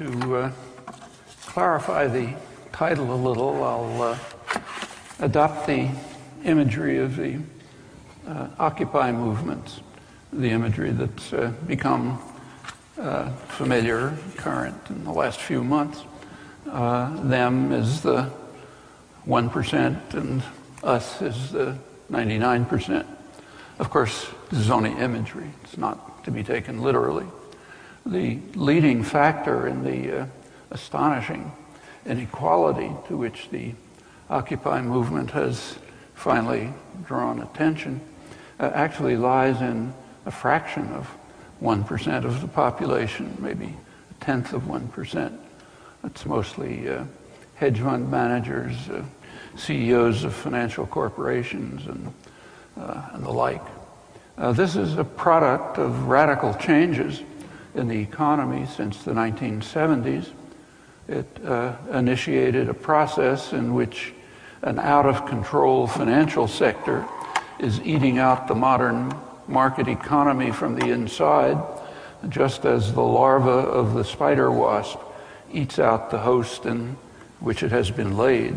To clarify the title a little, I'll adopt the imagery of the Occupy movements, the imagery that's become familiar, current in the last few months. Them is the 1% and us is the 99%. Of course, this is only imagery. It's not to be taken literally. The leading factor in the astonishing inequality to which the Occupy movement has finally drawn attention actually lies in a fraction of 1% of the population, maybe a tenth of 1%. It's mostly hedge fund managers, CEOs of financial corporations, and the like. This is a product of radical changes in the economy since the 1970s. It initiated a process in which an out-of-control financial sector is eating out the modern market economy from the inside, just as the larva of the spider wasp eats out the host in which it has been laid.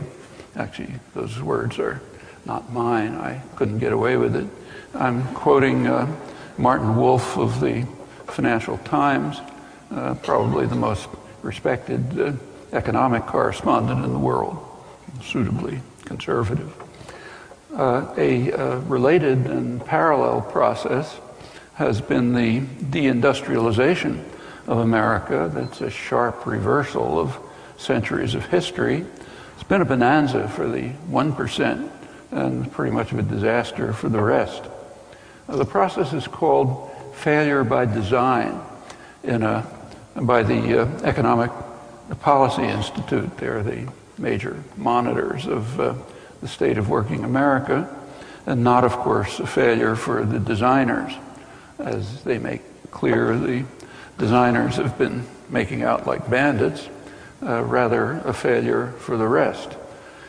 Actually, those words are not mine. I couldn't get away with it. I'm quoting Martin Wolf of the Financial Times, probably the most respected economic correspondent in the world, suitably conservative. A related and parallel process has been the deindustrialization of America. That's a sharp reversal of centuries of history. It's been a bonanza for the 1% and pretty much of a disaster for the rest. The process is called failure by design by the Economic Policy Institute. They're the major monitors of the state of working America, and not, of course, a failure for the designers. As they make clear, the designers have been making out like bandits, rather a failure for the rest,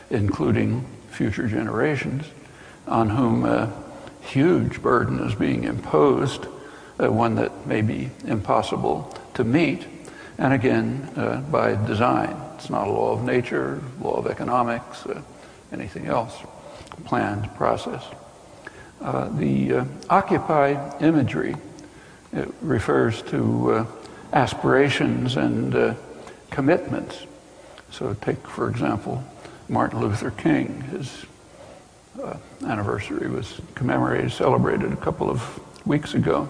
including future generations, on whom a huge burden is being imposed, one that may be impossible to meet, and again, by design. It's not a law of nature, law of economics, anything else, planned process. The Occupy imagery, it refers to aspirations and commitments. So take, for example, Martin Luther King. His anniversary was commemorated, celebrated a couple of weeks ago.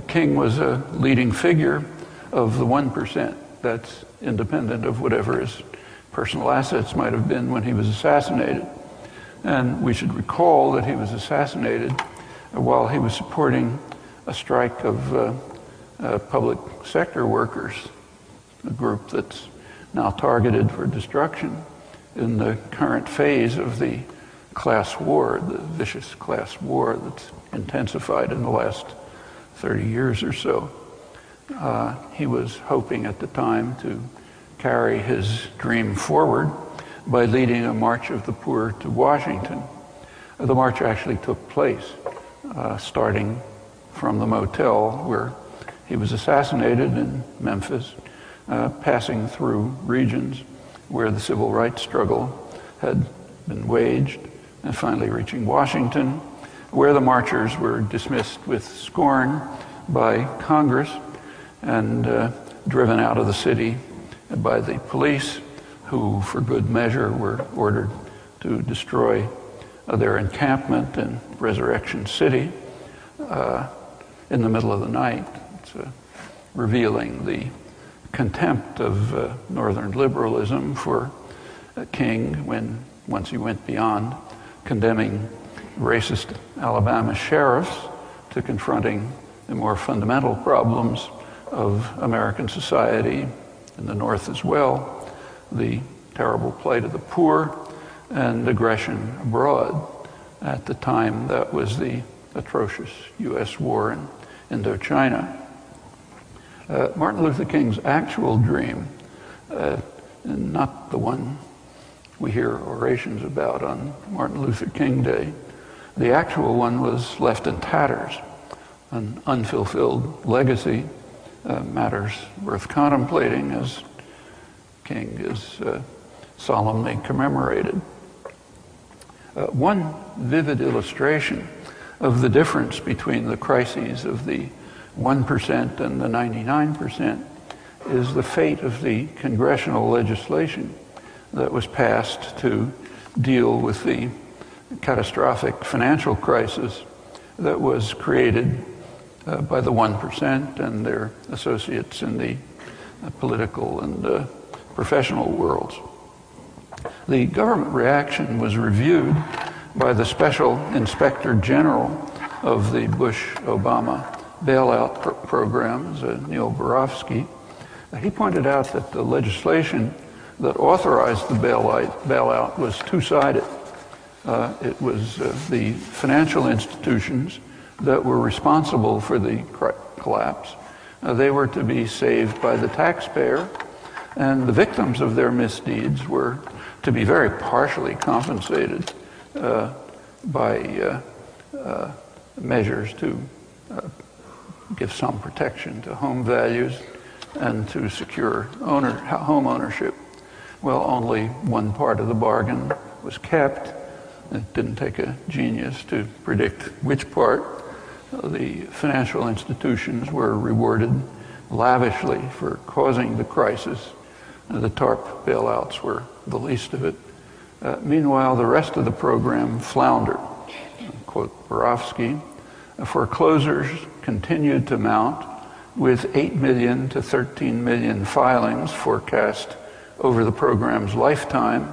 King was a leading figure of the 1%. That's independent of whatever his personal assets might have been when he was assassinated. And we should recall that he was assassinated while he was supporting a strike of public sector workers, a group that's now targeted for destruction in the current phase of the class war, the vicious class war that's intensified in the last 30 years or so. He was hoping at the time to carry his dream forward by leading a march of the poor to Washington. The march actually took place, starting from the motel where he was assassinated in Memphis, passing through regions where the civil rights struggle had been waged, and finally reaching Washington, where the marchers were dismissed with scorn by Congress and driven out of the city by the police, who, for good measure, were ordered to destroy their encampment in Resurrection City in the middle of the night. It's revealing the contempt of Northern liberalism for King once he went beyond condemning racist Alabama sheriffs to confronting the more fundamental problems of American society in the North as well, the terrible plight of the poor and aggression abroad. At the time, that was the atrocious U.S. war in Indochina. Martin Luther King's actual dream, not the one we hear orations about on Martin Luther King Day, the actual one was left in tatters, an unfulfilled legacy matters worth contemplating as King is solemnly commemorated. One vivid illustration of the difference between the crises of the 1% and the 99% is the fate of the congressional legislation that was passed to deal with the catastrophic financial crisis that was created by the 1% and their associates in the political and professional worlds. The government reaction was reviewed by the Special Inspector General of the Bush-Obama bailout programs, Neil Barofsky. He pointed out that the legislation that authorized the bailout was two-sided. It was the financial institutions that were responsible for the collapse. They were to be saved by the taxpayer, and the victims of their misdeeds were to be very partially compensated by measures to give some protection to home values and to secure home ownership. Well, only one part of the bargain was kept. It didn't take a genius to predict which part. The financial institutions were rewarded lavishly for causing the crisis. The TARP bailouts were the least of it. Meanwhile, the rest of the program floundered. Quote Barofsky, foreclosures continued to mount with 8 million to 13 million filings forecast over the program's lifetime,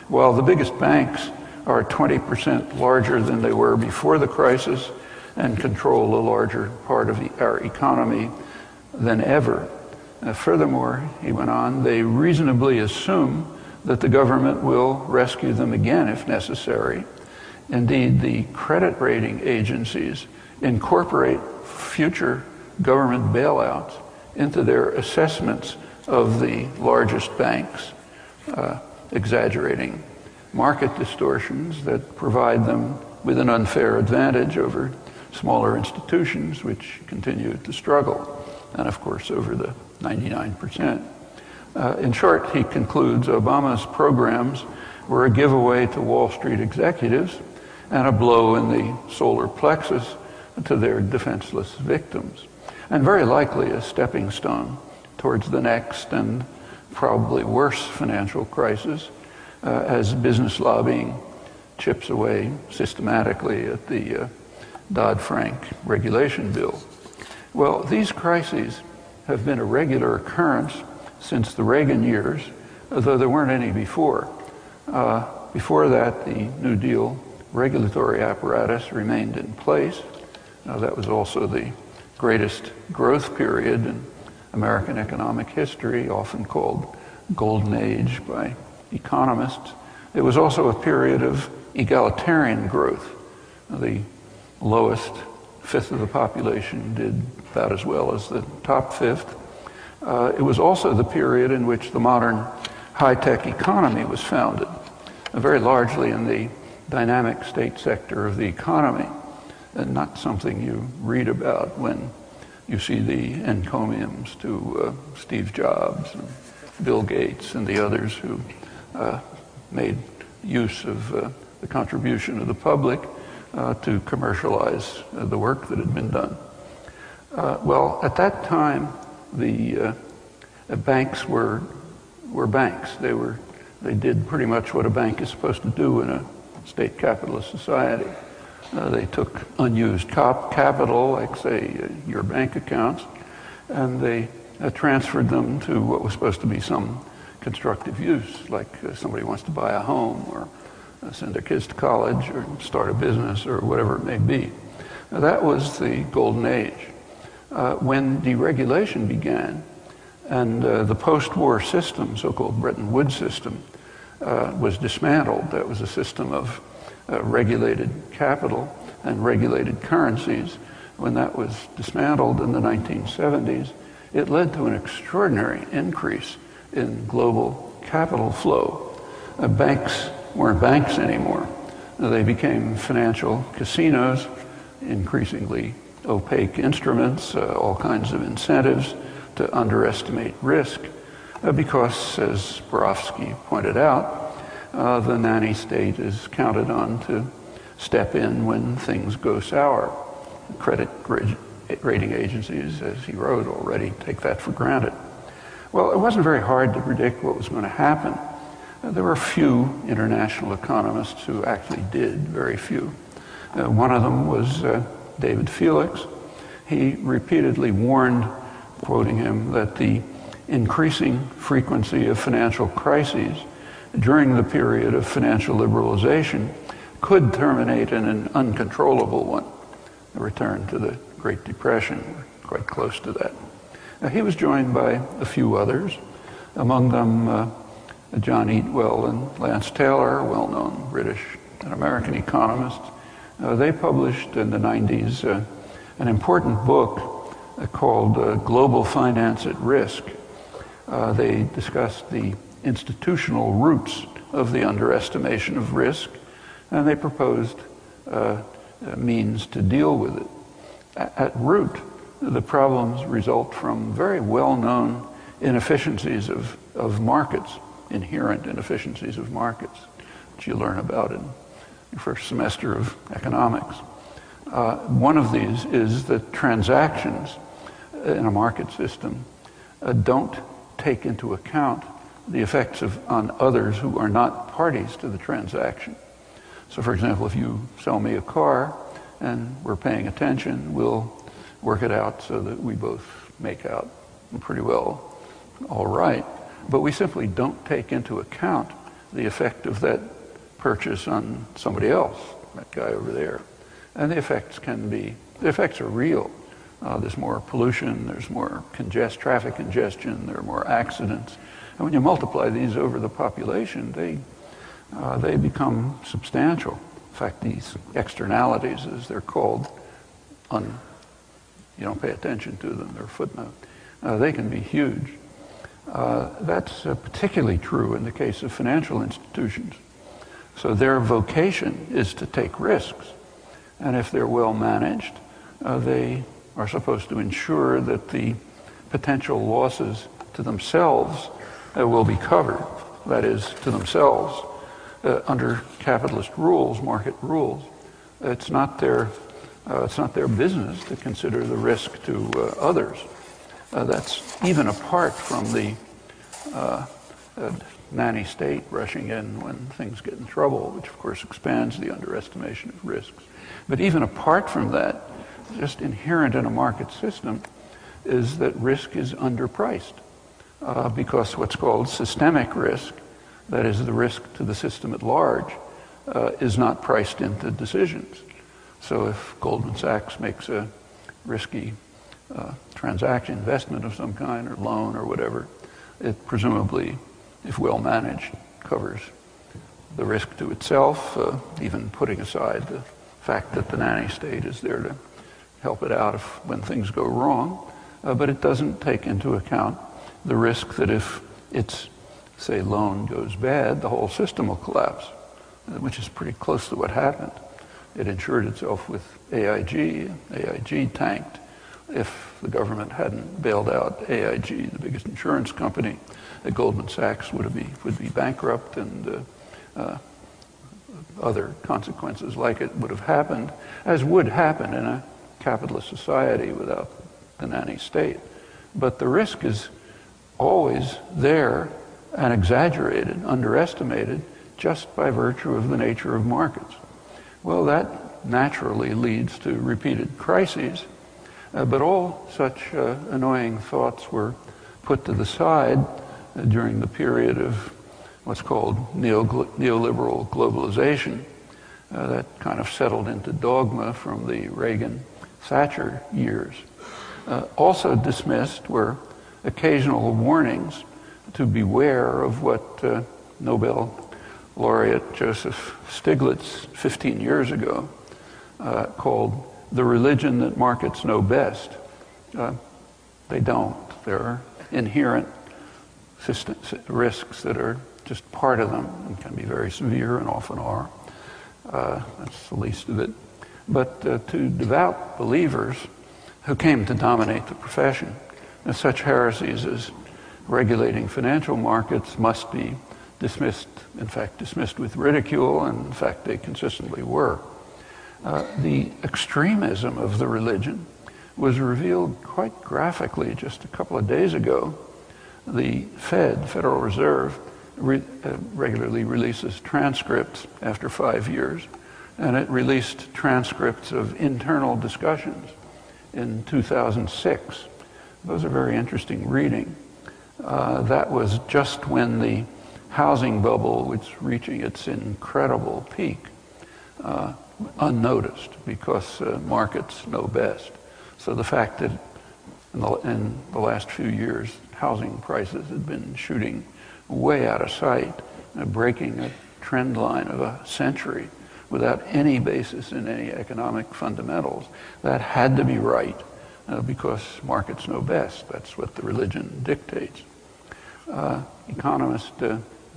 while the biggest banks are 20% larger than they were before the crisis and control a larger part of our economy than ever. Furthermore, he went on, they reasonably assume that the government will rescue them again if necessary. Indeed, the credit rating agencies incorporate future government bailouts into their assessments of the largest banks, exaggerating market distortions that provide them with an unfair advantage over smaller institutions which continue to struggle, and of course over the 99%. In short, he concludes, Obama's programs were a giveaway to Wall Street executives and a blow in the solar plexus to their defenseless victims, and very likely a stepping stone towards the next and probably worse financial crisis as business lobbying chips away systematically at the Dodd-Frank regulation bill. Well, these crises have been a regular occurrence since the Reagan years, though there weren't any before. Before that, the New Deal regulatory apparatus remained in place. That was also the greatest growth period in American economic history, often called Golden Age by economists. It was also a period of egalitarian growth. The lowest fifth of the population did about as well as the top fifth. It was also the period in which the modern high-tech economy was founded, very largely in the dynamic state sector of the economy, and not something you read about when you see the encomiums to Steve Jobs and Bill Gates and the others who made use of the contribution of the public to commercialize the work that had been done. Well, at that time, the banks were banks. They did pretty much what a bank is supposed to do in a state capitalist society. They took unused capital, like say your bank accounts, and they transferred them to what was supposed to be some constructive use, like somebody wants to buy a home or send their kids to college or start a business or whatever it may be. Now, that was the golden age. When deregulation began and the post-war system, so-called Bretton Woods system, was dismantled, that was a system of regulated capital and regulated currencies. When that was dismantled in the 1970s, it led to an extraordinary increase in global capital flow. Banks weren't banks anymore. They became financial casinos, increasingly opaque instruments, all kinds of incentives to underestimate risk because, as Borofsky pointed out, the nanny state is counted on to step in when things go sour. Credit rating agencies, as he wrote already, take that for granted. Well, it wasn't very hard to predict what was going to happen. There were a few international economists who actually did, very few. One of them was David Felix. He repeatedly warned, quoting him, that the increasing frequency of financial crises during the period of financial liberalization could terminate in an uncontrollable one, a return to the Great Depression, quite close to that. He was joined by a few others, among them John Eatwell and Lance Taylor, well-known British and American economists. They published in the 90s an important book called Global Finance at Risk. They discussed the institutional roots of the underestimation of risk, and they proposed means to deal with it. At root, the problems result from very well-known inefficiencies of markets, inherent inefficiencies of markets, which you learn about in your first semester of economics. One of these is that transactions in a market system don't take into account the effects on others who are not parties to the transaction. So, for example, if you sell me a car and we're paying attention, we'll work it out so that we both make out pretty well all right. But we simply don't take into account the effect of that purchase on somebody else, that guy over there. And the effects are real. There's more pollution, there's more traffic congestion, there are more accidents. And when you multiply these over the population, they become substantial. In fact, these externalities, as they're called, you don't pay attention to them, they're a footnote. They can be huge. That's particularly true in the case of financial institutions. So their vocation is to take risks. And if they're well managed, they are supposed to ensure that the potential losses to themselves will be covered. That is, to themselves, under capitalist rules, market rules. It's not their business to consider the risk to others. That's even apart from the nanny state rushing in when things get in trouble, which of course expands the underestimation of risks. But even apart from that, just inherent in a market system is that risk is underpriced because what's called systemic risk, that is the risk to the system at large, is not priced into decisions. So if Goldman Sachs makes a risky transaction, investment of some kind, or loan or whatever, it presumably, if well managed, covers the risk to itself, even putting aside the fact that the nanny state is there to help it out when things go wrong. But it doesn't take into account the risk that if its, say, loan goes bad, the whole system will collapse, which is pretty close to what happened. It insured itself with AIG. AIG tanked. If the government hadn't bailed out AIG, the biggest insurance company, Goldman Sachs would be bankrupt, and other consequences like it would have happened, as would happen in a capitalist society without the nanny state. But the risk is always there and exaggerated, underestimated, just by virtue of the nature of markets. Well, that naturally leads to repeated crises, but all such annoying thoughts were put to the side during the period of what's called neoliberal globalization. That kind of settled into dogma from the Reagan-Thatcher years. Also dismissed were occasional warnings to beware of what Nobel laureate Joseph Stiglitz 15 years ago called the religion that markets know best. They don't. There are inherent risks that are just part of them and can be very severe and often are. That's the least of it. But to devout believers who came to dominate the profession, such heresies as regulating financial markets must be dismissed, in fact, dismissed with ridicule, and in fact, they consistently were. The extremism of the religion was revealed quite graphically just a couple of days ago. The Federal Reserve, regularly releases transcripts after 5 years, and it released transcripts of internal discussions in 2006. Those are very interesting reading. That was just when the housing bubble was reaching its incredible peak, unnoticed, because markets know best. So the fact that in the last few years, housing prices had been shooting way out of sight, breaking a trend line of a century without any basis in any economic fundamentals, that had to be right, because markets know best. That's what the religion dictates. Economist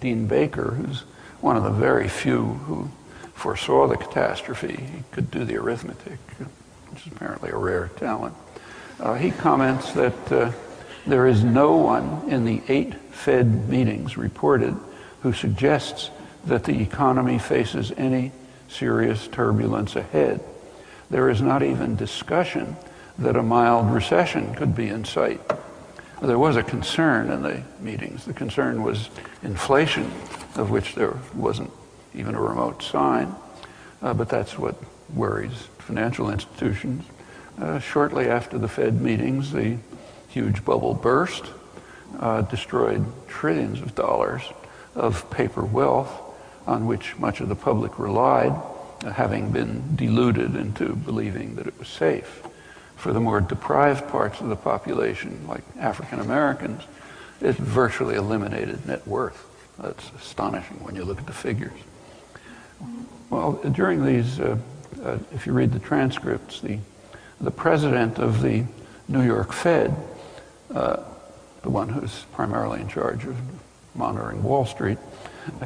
Dean Baker, who's one of the very few who foresaw the catastrophe, he could do the arithmetic, which is apparently a rare talent. He comments that there is no one in the 8 Fed meetings reported who suggests that the economy faces any serious turbulence ahead. There is not even discussion that a mild recession could be in sight. There was a concern in the meetings. The concern was inflation, of which there wasn't even a remote sign, but that's what worries financial institutions. Shortly after the Fed meetings, the huge bubble burst, destroyed trillions of dollars of paper wealth on which much of the public relied, having been deluded into believing that it was safe. For the more deprived parts of the population, like African Americans, it virtually eliminated net worth. That's astonishing when you look at the figures. Well, during these, if you read the transcripts, the president of the New York Fed, the one who's primarily in charge of monitoring Wall Street,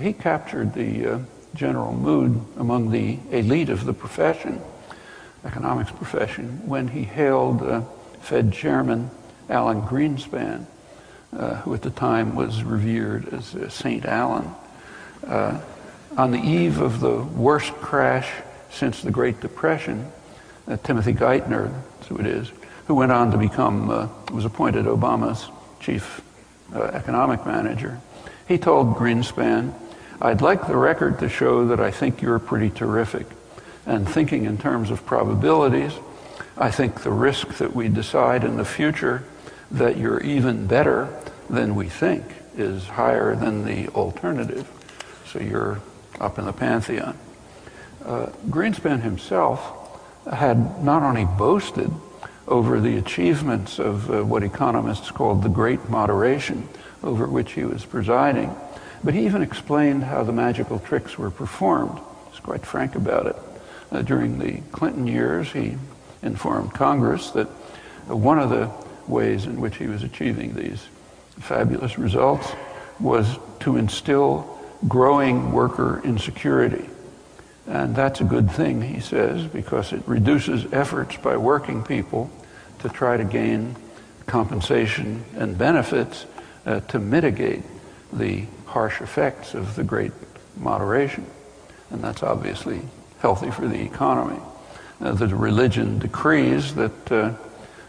he captured the general mood among the elite of the profession, economics profession, when he hailed Fed Chairman Alan Greenspan, who at the time was revered as Saint Alan. On the eve of the worst crash since the Great Depression, Timothy Geithner, that's who it is, who went on to become, was appointed Obama's chief economic manager, he told Greenspan, "I'd like the record to show that I think you're pretty terrific. And thinking in terms of probabilities, I think the risk that we decide in the future that you're even better than we think is higher than the alternative. So you're up in the pantheon." Greenspan himself had not only boasted over the achievements of what economists called the Great Moderation, over which he was presiding, but he even explained how the magical tricks were performed. He's quite frank about it. During the Clinton years, he informed Congress that one of the ways in which he was achieving these fabulous results was to instill growing worker insecurity. And that's a good thing, he says, because it reduces efforts by working people to try to gain compensation and benefits to mitigate the harsh effects of the Great Moderation. And that's obviously healthy for the economy. The religion decrees that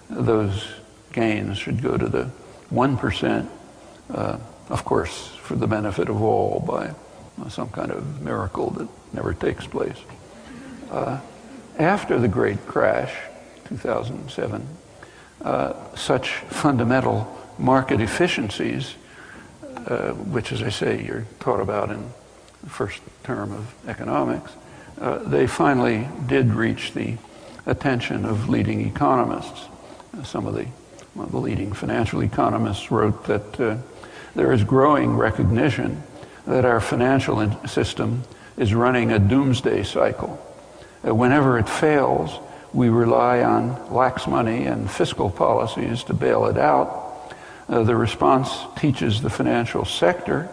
those gains should go to the 1%, of course, for the benefit of all by some kind of miracle that never takes place. After the Great Crash, 2007, such fundamental market efficiencies, which, as I say, you're taught about in the first term of economics, they finally did reach the attention of leading economists. One of the leading financial economists wrote that there is growing recognition that our financial system is running a doomsday cycle. Whenever it fails, we rely on lax money and fiscal policies to bail it out. The response teaches the financial sector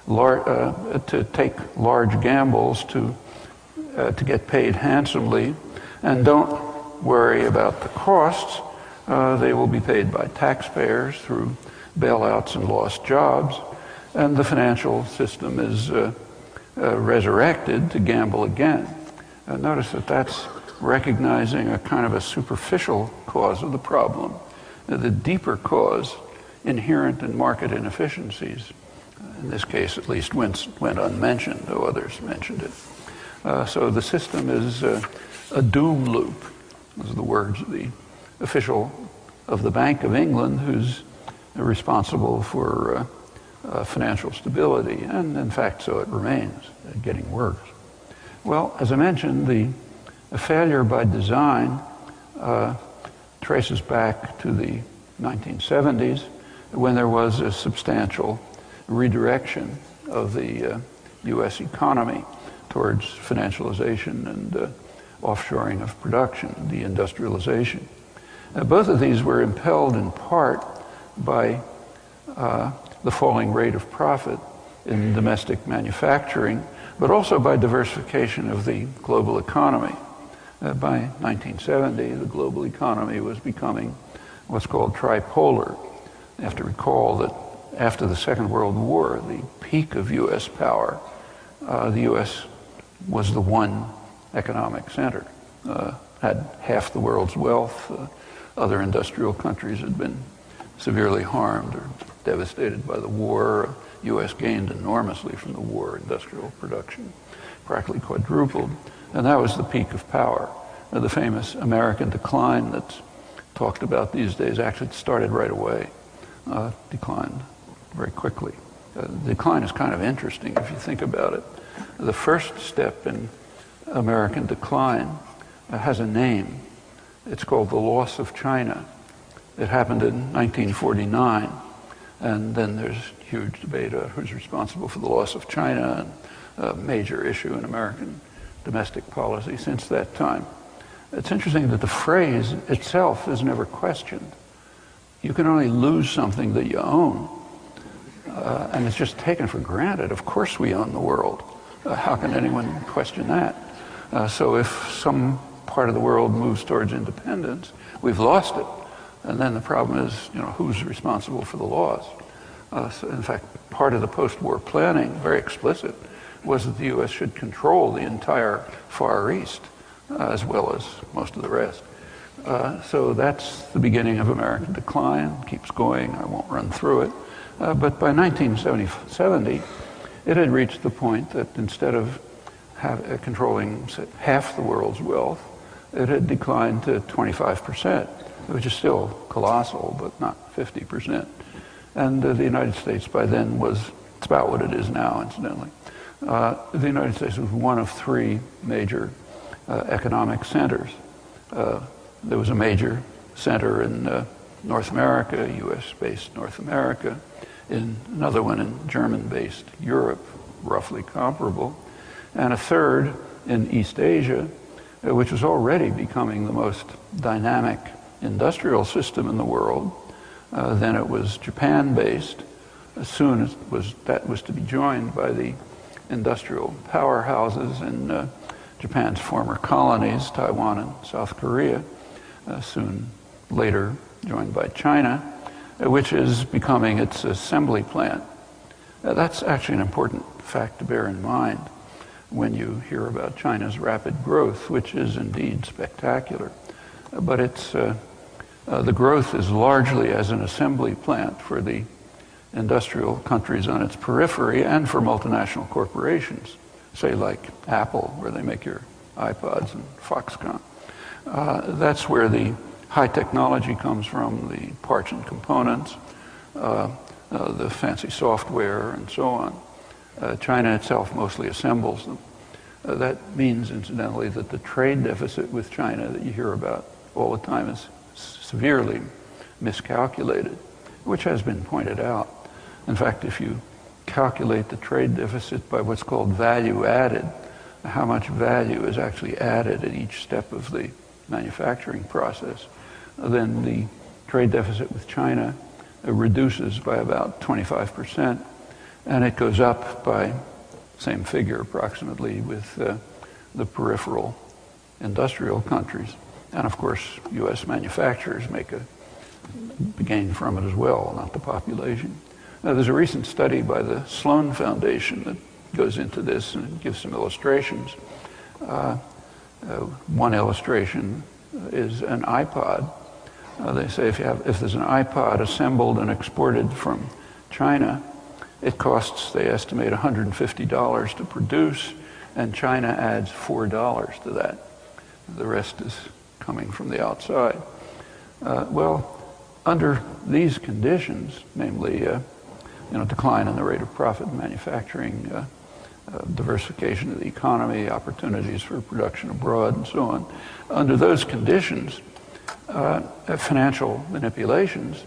to take large gambles to get paid handsomely, and don't worry about the costs. They will be paid by taxpayers through bailouts and lost jobs, and the financial system is resurrected to gamble again. Notice that that's recognizing a kind of a superficial cause of the problem. The deeper cause, inherent in market inefficiencies, in this case at least went unmentioned, though others mentioned it. So the system is a doom loop. Those are the words of the official of the Bank of England, who's responsible for financial stability, and in fact so it remains, getting worse. Well, as I mentioned, the failure by design traces back to the 1970s, when there was a substantial redirection of the U.S. economy towards financialization and offshoring of production, deindustrialization. Both of these were impelled in part by the falling rate of profit in domestic manufacturing, but also by diversification of the global economy. By 1970, the global economy was becoming what's called tripolar. You have to recall that after the Second World War, the peak of U.S. power, the U.S. was the one economic center, had half the world's wealth. Other industrial countries had been severely harmed or devastated by the war. U.S. gained enormously from the war. Industrial production practically quadrupled. And that was the peak of power. The famous American decline that's talked about these days actually started right away, declined very quickly. The decline is kind of interesting if you think about it. The first step in American decline has a name. It's called the loss of China. It happened in 1949, and then there's huge debate who's responsible for the loss of China, and a major issue in American domestic policy since that time. It's interesting that the phrase itself is never questioned. You can only lose something that you own, and it's just taken for granted. Of course we own the world. How can anyone question that? So if some part of the world moves towards independence, we've lost it. And then the problem is, who's responsible for the loss? So in fact, part of the post-war planning, very explicit, was that the U.S. should control the entire Far East, as well as most of the rest. So that's the beginning of American decline. Keeps going. I won't run through it. But by 1970, it had reached the point that instead of controlling half the world's wealth, it had declined to 25%, which is still colossal, but not 50%. And the United States by then it's about what it is now, incidentally. The United States was one of three major economic centers. There was a major center in North America, US-based North America, in another one in German-based Europe, roughly comparable, and a third in East Asia, which was already becoming the most dynamic industrial system in the world. Then it was Japan-based. As soon as that was to be joined by the industrial powerhouses in Japan's former colonies, Taiwan and South Korea, soon later joined by China, which is becoming its assembly plant. That's actually an important fact to bear in mind when you hear about China's rapid growth, which is indeed spectacular. But the growth is largely as an assembly plant for the industrial countries on its periphery and for multinational corporations, say like Apple, where they make your iPods, and Foxconn. That's where the high technology comes from, the parts and components, the fancy software, and so on. China itself mostly assembles them. That means, incidentally, that the trade deficit with China that you hear about all the time is severely miscalculated, which has been pointed out. In fact, if you calculate the trade deficit by what's called value added, how much value is actually added at each step of the manufacturing process, then the trade deficit with China reduces by about 25%, and it goes up by same figure approximately with the peripheral industrial countries. And of course, U.S. manufacturers make a gain from it as well, not the population. Now, there's a recent study by the Sloan Foundation that goes into this and gives some illustrations. One illustration is an iPod. They say if there's an iPod assembled and exported from China, it costs, they estimate, $150 to produce, and China adds $4 to that. The rest is coming from the outside. Well, under these conditions, namely decline in the rate of profit in manufacturing, diversification of the economy, opportunities for production abroad, and so on, under those conditions, financial manipulations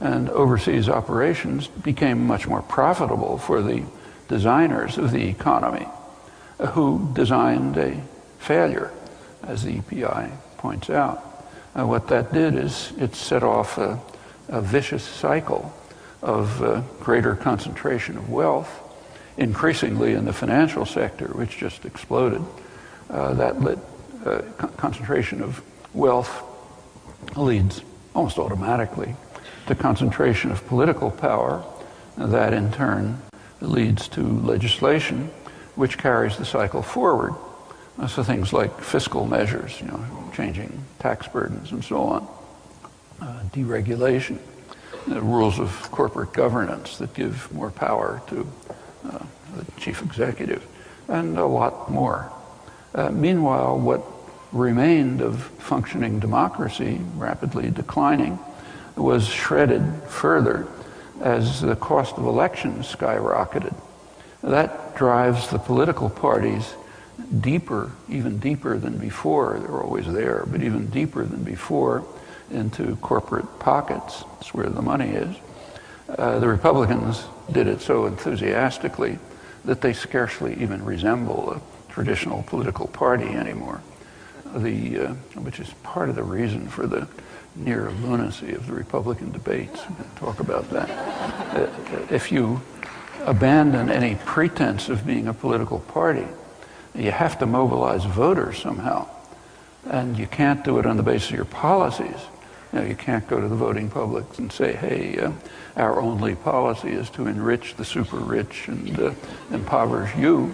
and overseas operations became much more profitable for the designers of the economy, who designed a failure, as the EPI points out. What that did is it set off a vicious cycle of greater concentration of wealth, increasingly in the financial sector, which just exploded. That concentration of wealth leads almost automatically to concentration of political power. That in turn leads to legislation, which carries the cycle forward. So things like fiscal measures, changing tax burdens and so on, deregulation, rules of corporate governance that give more power to the chief executive, and a lot more. Meanwhile, what remained of functioning democracy, rapidly declining, was shredded further as the cost of elections skyrocketed. That drives the political parties deeper, even deeper than before. They're always there, but even deeper than before into corporate pockets. That's where the money is. The Republicans did it so enthusiastically that they scarcely even resemble a traditional political party anymore, which is part of the reason for the near lunacy of the Republican debates. We can talk about that. If you abandon any pretense of being a political party, you have to mobilize voters somehow. And you can't do it on the basis of your policies. You can't go to the voting public and say, hey, our only policy is to enrich the super rich and impoverish you.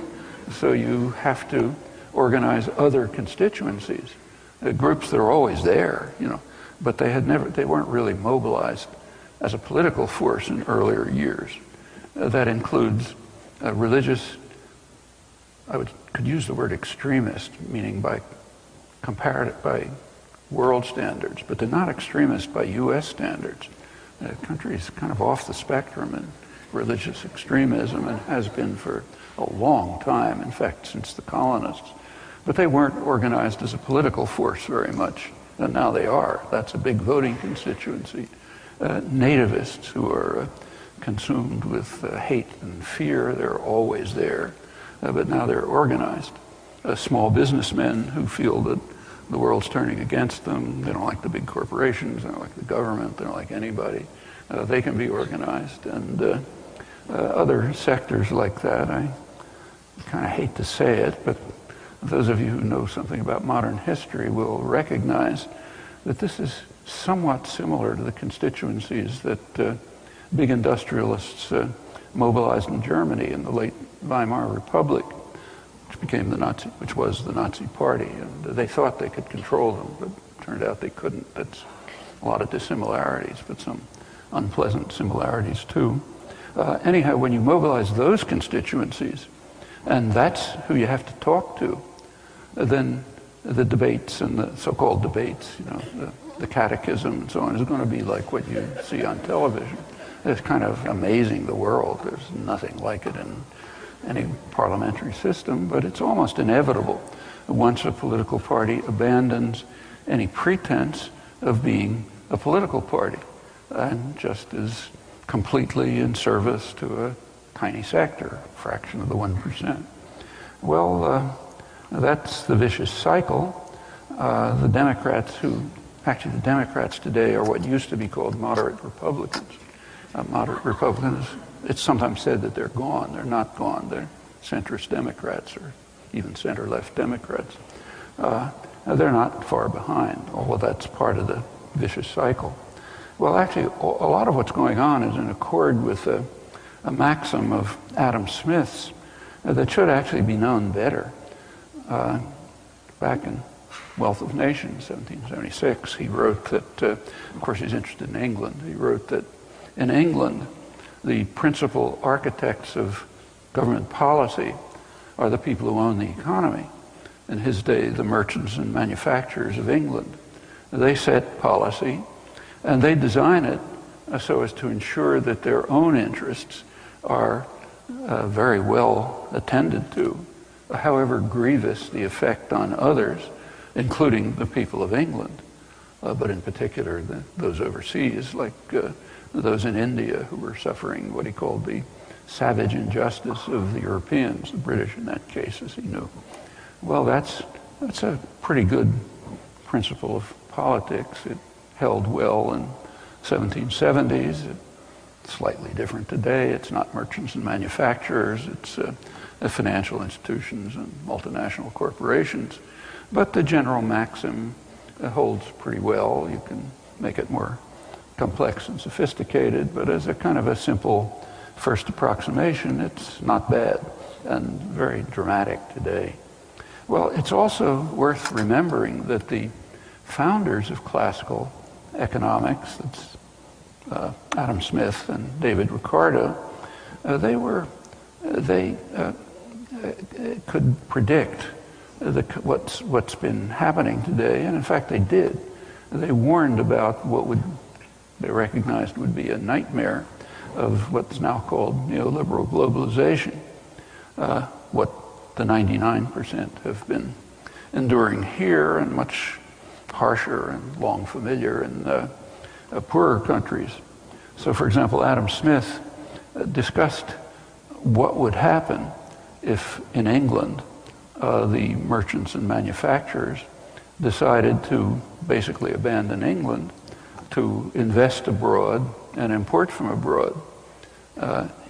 So you have to organize other constituencies, groups that are always there, but they weren't really mobilized as a political force in earlier years. That includes religious, could use the word extremist, meaning by world standards, but they're not extremist by U.S. standards. The country is kind of off the spectrum in religious extremism and has been for a long time, in fact, since the colonists. But they weren't organized as a political force very much, and now they are. That's a big voting constituency. Nativists who are consumed with hate and fear, they're always there, but now they're organized. Small businessmen who feel that the world's turning against them, they don't like the big corporations, they don't like the government, they don't like anybody. They can be organized, and other sectors like that. I kind of hate to say it, but those of you who know something about modern history will recognize that this is somewhat similar to the constituencies that big industrialists mobilized in Germany in the late Weimar Republic, which was the Nazi Party, and they thought they could control them, but it turned out they couldn't. That's a lot of dissimilarities, but some unpleasant similarities too. Anyhow, when you mobilize those constituencies, and that's who you have to talk to, then the debates and the so-called debates, the catechism and so on, is going to be like what you see on television. It's kind of amazing, the world. There's nothing like it in any parliamentary system, but it's almost inevitable once a political party abandons any pretense of being a political party and just is completely in service to a tiny sector, a fraction of the 1%. Well, that's the vicious cycle. The Democrats today are what used to be called moderate Republicans. Moderate Republicans, it's sometimes said that they're gone. They're not gone. They're centrist Democrats or even center-left Democrats. They're not far behind, although that's part of the vicious cycle. Well, actually, a lot of what's going on is in accord with a maxim of Adam Smith's that should actually be known better. Back in Wealth of Nations, 1776, he wrote that, of course he's interested in England, he wrote that in England, the principal architects of government policy are the people who own the economy. In his day, the merchants and manufacturers of England. They set policy, and they design it so as to ensure that their own interests are very well attended to, however grievous the effect on others, including the people of England, but in particular those overseas, like those in India who were suffering what he called the savage injustice of the Europeans, the British in that case, as he knew. Well, that's a pretty good principle of politics. It held well in 1770s. It's slightly different today. It's not merchants and manufacturers. It's financial institutions and multinational corporations. But the general maxim holds pretty well. You can make it more complex and sophisticated, but as a kind of a simple first approximation, it's not bad and very dramatic today. Well, it's also worth remembering that the founders of classical economics, that's Adam Smith and David Ricardo, they could predict what's been happening today, and in fact they did. They warned about what they recognized would be a nightmare of what's now called neoliberal globalization, what the 99% have been enduring here, and much harsher and long familiar in poorer countries. So, for example, Adam Smith discussed what would happen if in England the merchants and manufacturers decided to basically abandon England to invest abroad and import from abroad.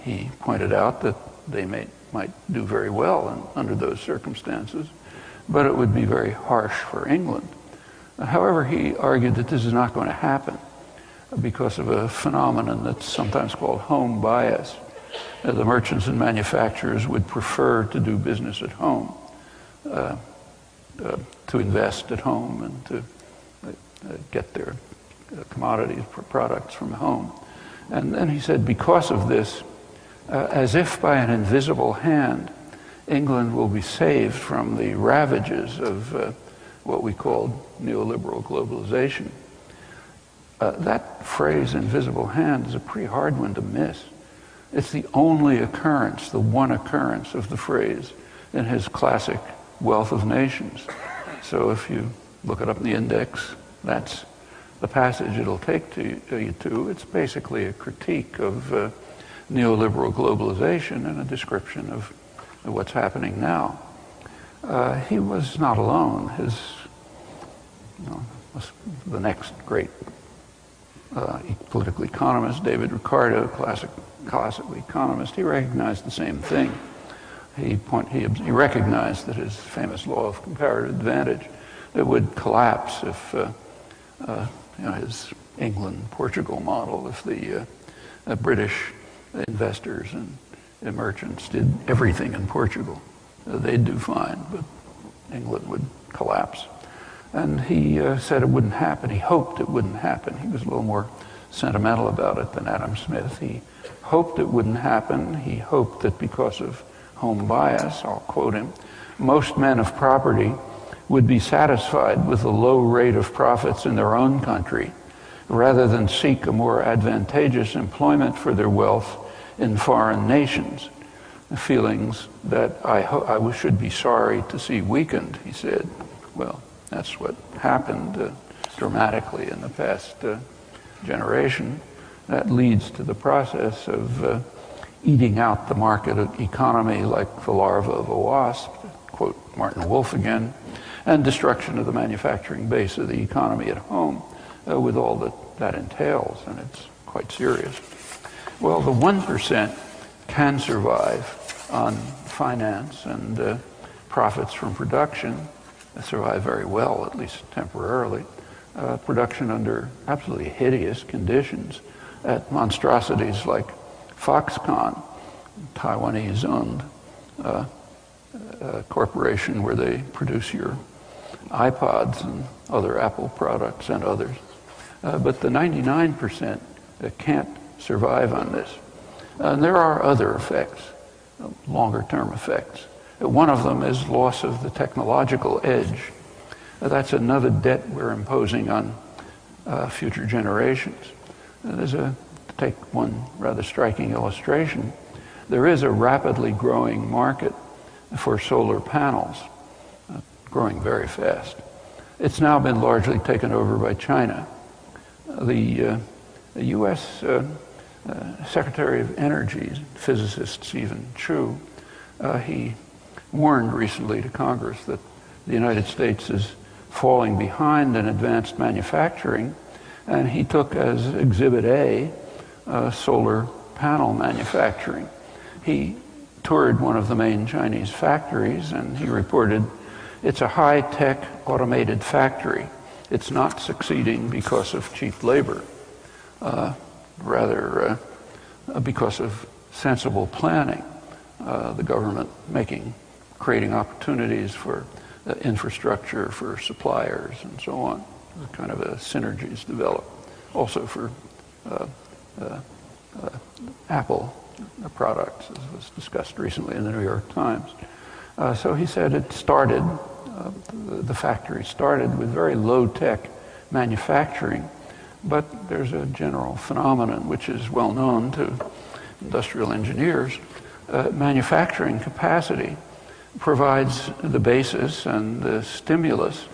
He pointed out that they might do very well under those circumstances, but it would be very harsh for England. However, he argued that this is not going to happen because of a phenomenon that's sometimes called home bias. The merchants and manufacturers would prefer to do business at home, to invest at home and to get their commodities, products from home. And then he said, because of this, as if by an invisible hand, England will be saved from the ravages of what we called neoliberal globalization. That phrase, invisible hand, is a pretty hard one to miss. It's the only occurrence, the one occurrence of the phrase in his classic Wealth of Nations. So if you look it up in the index, that's the passage it'll take you to. It's basically a critique of neoliberal globalization and a description of what's happening now. He was not alone. The next great political economist, David Ricardo, classical economist, he recognized the same thing. He recognized that his famous law of comparative advantage that would collapse if his England-Portugal model, if the British investors and merchants did everything in Portugal. They'd do fine, but England would collapse. And he said it wouldn't happen. He hoped it wouldn't happen. He was a little more sentimental about it than Adam Smith. He hoped it wouldn't happen. He hoped that because of home bias, I'll quote him, most men of property would be satisfied with the low rate of profits in their own country rather than seek a more advantageous employment for their wealth in foreign nations. Feelings that I should be sorry to see weakened, he said. Well, that's what happened dramatically in the past generation. That leads to the process of eating out the market economy like the larva of a wasp, to quote Martin Wolf again, and destruction of the manufacturing base of the economy at home with all that entails, and it's quite serious. Well, the 1% can survive on finance and profits from production, survive very well, at least temporarily. production under absolutely hideous conditions at monstrosities like Foxconn, Taiwanese-owned corporation where they produce your iPods and other Apple products and others. But the 99% can't survive on this. And there are other effects, longer-term effects. One of them is loss of the technological edge. That's another debt we're imposing on future generations. To take one rather striking illustration, there is a rapidly growing market for solar panels, growing very fast. It's now been largely taken over by China. The U.S. Secretary of Energy, physicist Stephen Chu, he warned recently to Congress that the United States is falling behind in advanced manufacturing, and he took as Exhibit A solar panel manufacturing. He toured one of the main Chinese factories, and he reported, it's a high-tech automated factory. It's not succeeding because of cheap labor, rather because of sensible planning, the government creating opportunities for infrastructure for suppliers and so on. Kind of synergies develop. Also for Apple products, as was discussed recently in the New York Times. So he said it started, the factory started with very low-tech manufacturing, but there's a general phenomenon which is well known to industrial engineers. Manufacturing capacity provides the basis and the stimulus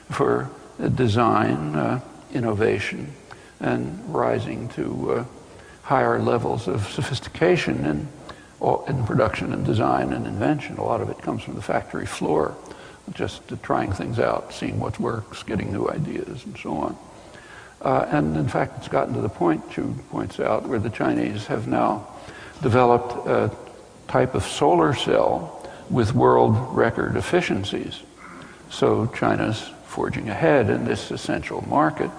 for design, innovation, and rising to higher levels of sophistication in production and design and invention. A lot of it comes from the factory floor, just trying things out, seeing what works, getting new ideas, and so on. And in fact, it's gotten to the point, Chu points out, where the Chinese have now developed a type of solar cell with world record efficiencies. So China's forging ahead in this essential market,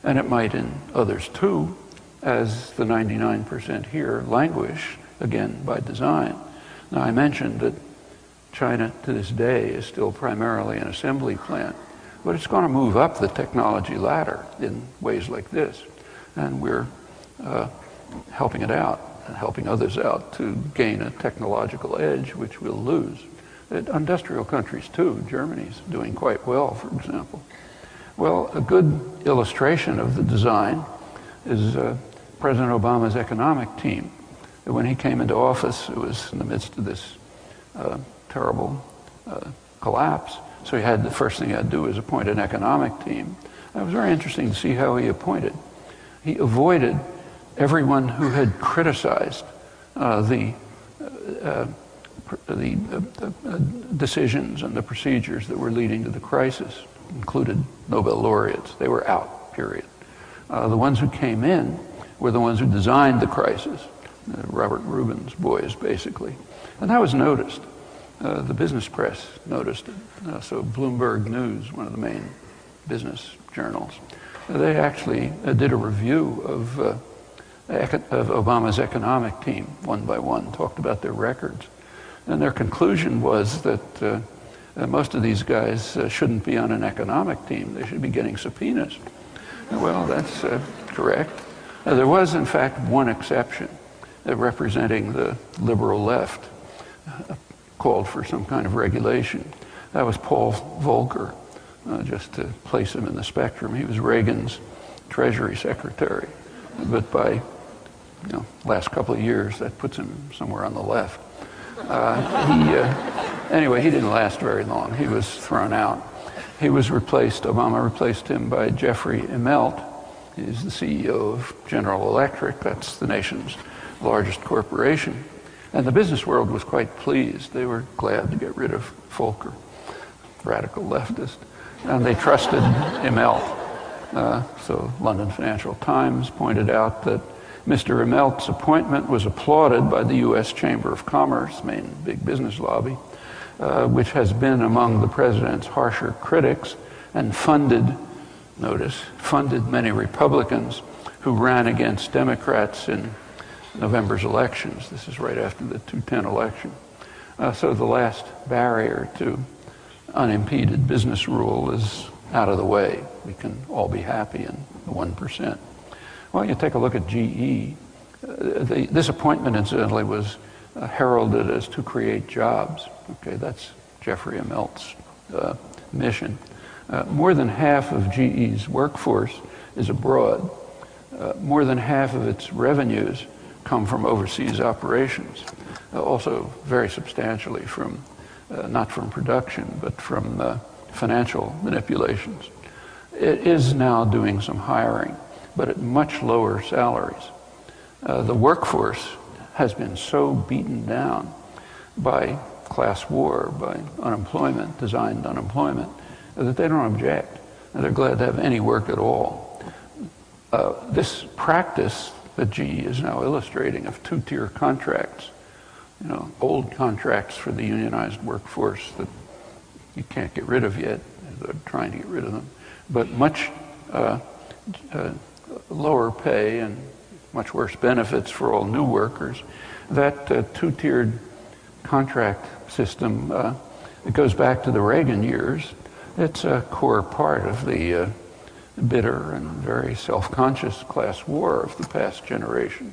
and it might in others too, as the 99% here languish, again by design. Now I mentioned that China to this day is still primarily an assembly plant, but it's going to move up the technology ladder in ways like this, and we're helping it out and helping others out to gain a technological edge which we'll lose. Industrial countries too, Germany's doing quite well, for example. Well, a good illustration of the design is President Obama's economic team. When he came into office, it was in the midst of this terrible collapse. So the first thing he had to do was appoint an economic team. It was very interesting to see how he appointed. He avoided everyone who had criticized the decisions and the procedures that were leading to the crisis, included Nobel laureates. They were out, period. The ones who came in were the ones who designed the crisis, Robert Rubin's boys, basically. And that was noticed. The business press noticed it. So Bloomberg News, one of the main business journals, they actually did a review of Obama's economic team, one by one, talked about their records. And their conclusion was that most of these guys shouldn't be on an economic team. They should be getting subpoenas. Well, that's correct. There was, in fact, one exception representing the liberal left, called for some kind of regulation. That was Paul Volcker, just to place him in the spectrum. He was Reagan's Treasury Secretary. But by last couple of years, that puts him somewhere on the left. Anyway, he didn't last very long. He was thrown out. He was replaced, Obama replaced him by Jeffrey Immelt. He's the CEO of General Electric. That's the nation's largest corporation. And the business world was quite pleased. They were glad to get rid of Volcker, radical leftist. And they trusted Immelt. So London Financial Times pointed out that Mr. Immelt's appointment was applauded by the U.S. Chamber of Commerce, main big business lobby, which has been among the president's harsher critics and funded notice, funded many Republicans who ran against Democrats in November's elections. This is right after the 2010 election. So the last barrier to unimpeded business rule is out of the way. We can all be happy in the 1%. Well, you take a look at GE. This appointment, incidentally, was heralded as to create jobs. Okay, that's Jeffrey Immelt's mission. More than half of GE's workforce is abroad. More than half of its revenues come from overseas operations. Also very substantially from, not from production, but from financial manipulations. It is now doing some hiring, but at much lower salaries. The workforce has been so beaten down by class war, by unemployment, designed unemployment, that they don't object. They're glad to have any work at all. This practice that GE is now illustrating of two-tier contracts, you know, old contracts for the unionized workforce that you can't get rid of yet. They're trying to get rid of them, but much lower pay and much worse benefits for all new workers. That two-tiered contract system, it goes back to the Reagan years. It's a core part of the bitter and very self-conscious class war of the past generation.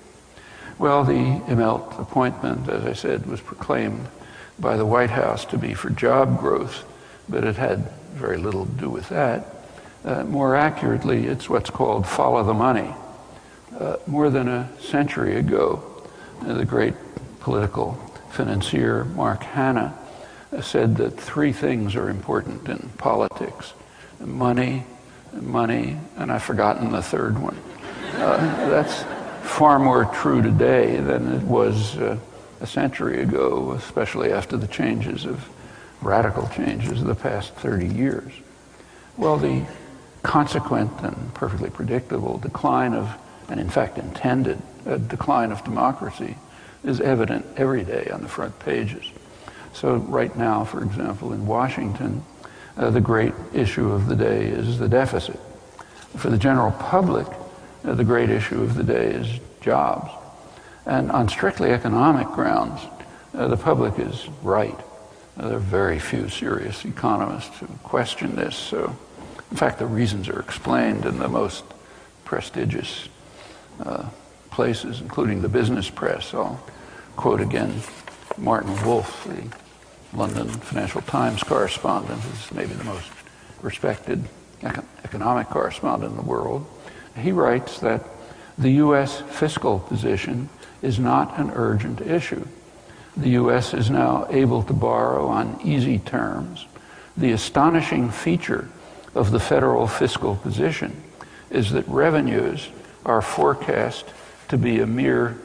Well, the Immelt appointment, as I said, was proclaimed by the White House to be for job growth, but it had very little to do with that. More accurately, it's what's called follow the money. More than a century ago, the great political financier Mark Hanna said that three things are important in politics: money, and I've forgotten the third one. That's far more true today than it was a century ago, especially after the radical changes of the past 30 years. Well, the consequent and perfectly predictable decline of, and in fact intended, decline of democracy is evident every day on the front pages. So right now, for example, in Washington, the great issue of the day is the deficit. For the general public, the great issue of the day is jobs. And on strictly economic grounds, the public is right. There are very few serious economists who question this. So, in fact, the reasons are explained in the most prestigious places, including the business press. I'll quote again Martin Wolf, the London Financial Times correspondent, who's maybe the most respected economic correspondent in the world. He writes that the U.S. fiscal position is not an urgent issue. The U.S. is now able to borrow on easy terms. The astonishing feature of the federal fiscal position is that revenues are forecast to be a mere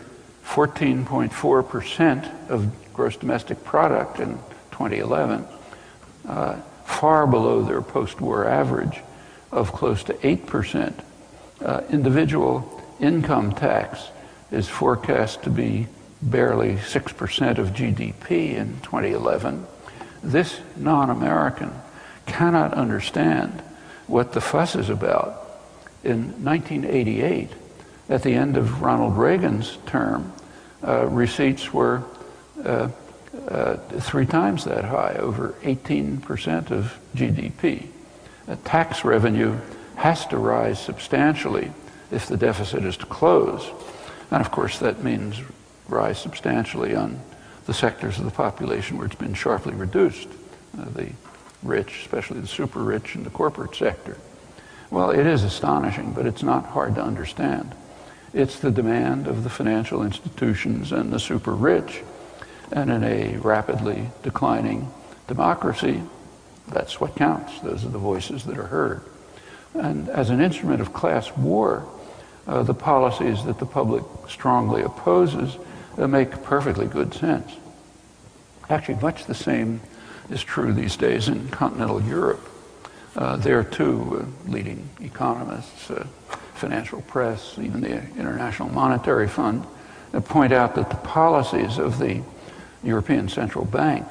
14.4% of gross domestic product in 2011, far below their post-war average of close to 8%. Individual income tax is forecast to be barely 6% of GDP in 2011. This non-American cannot understand what the fuss is about. In 1988, at the end of Ronald Reagan's term, receipts were 3 times that high, over 18% of GDP. Tax revenue has to rise substantially if the deficit is to close. And of course, that means rise substantially on the sectors of the population where it's been sharply reduced, the rich, especially the super rich, and the corporate sector. Well, it is astonishing, but it's not hard to understand. It's the demand of the financial institutions and the super rich, and in a rapidly declining democracy, that's what counts. Those are the voices that are heard. And as an instrument of class war, the policies that the public strongly opposes make perfectly good sense. Actually, much the same is true these days in continental Europe. There too, leading economists, financial press, even the International Monetary Fund, point out that the policies of the European Central Bank,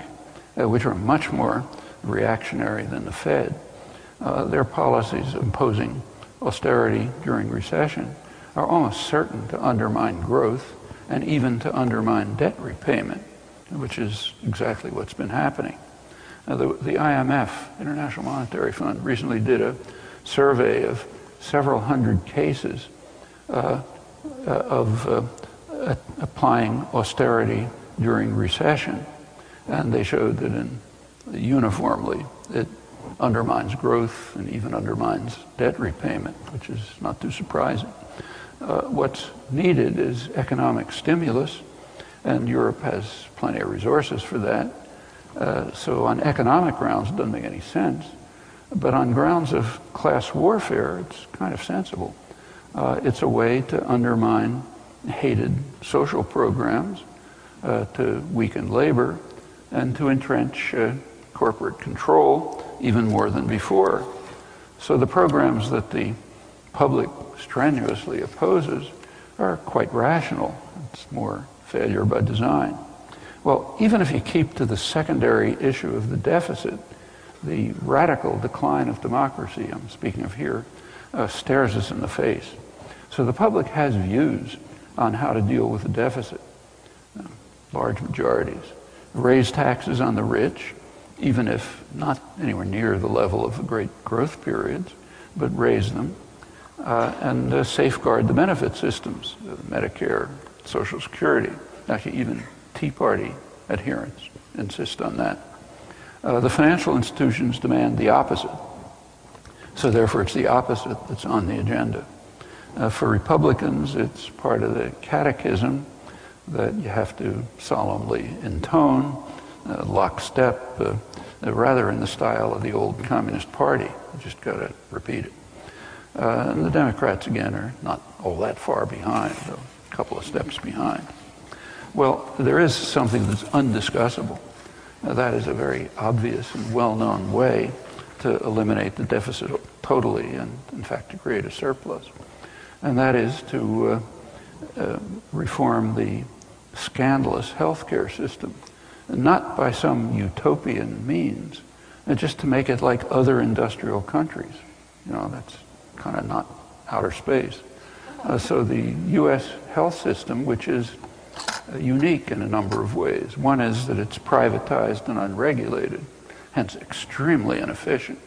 which are much more reactionary than the Fed, their policies imposing austerity during recession are almost certain to undermine growth and even to undermine debt repayment, which is exactly what's been happening. The IMF, International Monetary Fund, recently did a survey of several hundred cases of applying austerity during recession, and they showed that uniformly it undermines growth and even undermines debt repayment, which is not too surprising. What's needed is economic stimulus, and Europe has plenty of resources for that. So on economic grounds, it doesn't make any sense. But on grounds of class warfare, it's kind of sensible. It's a way to undermine hated social programs, to weaken labor, and to entrench corporate control even more than before. So the programs that the public strenuously opposes are quite rational. It's more failure by design. Well, even if you keep to the secondary issue of the deficit, the radical decline of democracy, I'm speaking of here, stares us in the face. So the public has views on how to deal with the deficit. Large majorities. Raise taxes on the rich, even if not anywhere near the level of the great growth periods, but raise them. And safeguard the benefit systems, Medicare, Social Security. Actually, even Tea Party adherents insist on that. The financial institutions demand the opposite. So therefore, it's the opposite that's on the agenda. For Republicans, it's part of the catechism that you have to solemnly intone, lockstep, rather in the style of the old Communist Party. You just got to repeat it. And the Democrats, again, are not all that far behind, though a couple of steps behind. Well, there is something that's undiscussable. That is a very obvious and well-known way to eliminate the deficit totally and, in fact, to create a surplus. And that is to reform the scandalous healthcare system, not by some utopian means, and just to make it like other industrial countries. You know, that's kind of not outer space. So the U.S. health system, which is unique in a number of ways. One is that it's privatized and unregulated, hence extremely inefficient.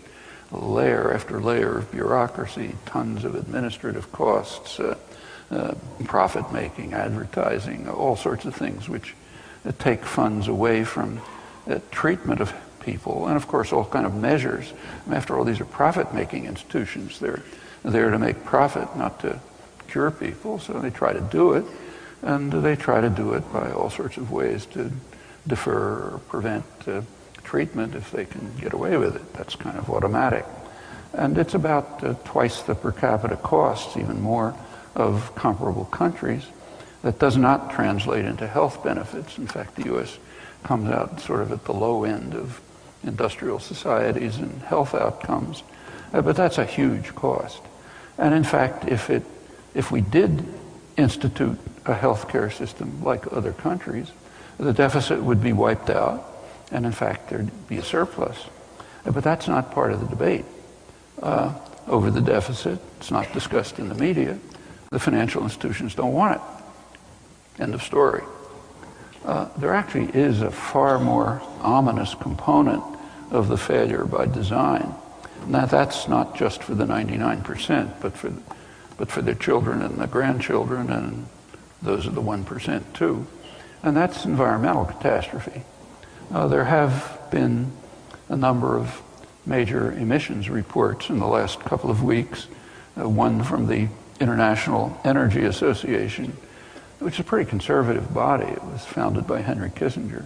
Layer after layer of bureaucracy, tons of administrative costs, profit-making, advertising, all sorts of things which take funds away from treatment of people, and of course all kind of measures. After all, these are profit-making institutions. They're there to make profit, not to cure people, so they try to do it, and they try to do it by all sorts of ways to defer or prevent treatment if they can get away with it. That's kind of automatic. And it's about twice the per capita costs, even more, of comparable countries. That does not translate into health benefits. In fact, the U.S. comes out sort of at the low end of industrial societies and health outcomes. But that's a huge cost. And in fact, if we did institute a healthcare system like other countries, the deficit would be wiped out, and in fact, there'd be a surplus. But that's not part of the debate over the deficit. It's not discussed in the media. The financial institutions don't want it. End of story. There actually is a far more ominous component of the failure by design. Now, that's not just for the 99%, but for their children and the grandchildren, and those are the 1% too. And that's environmental catastrophe. There have been a number of major emissions reports in the last couple of weeks. One from the International Energy Association, which is a pretty conservative body. It was founded by Henry Kissinger.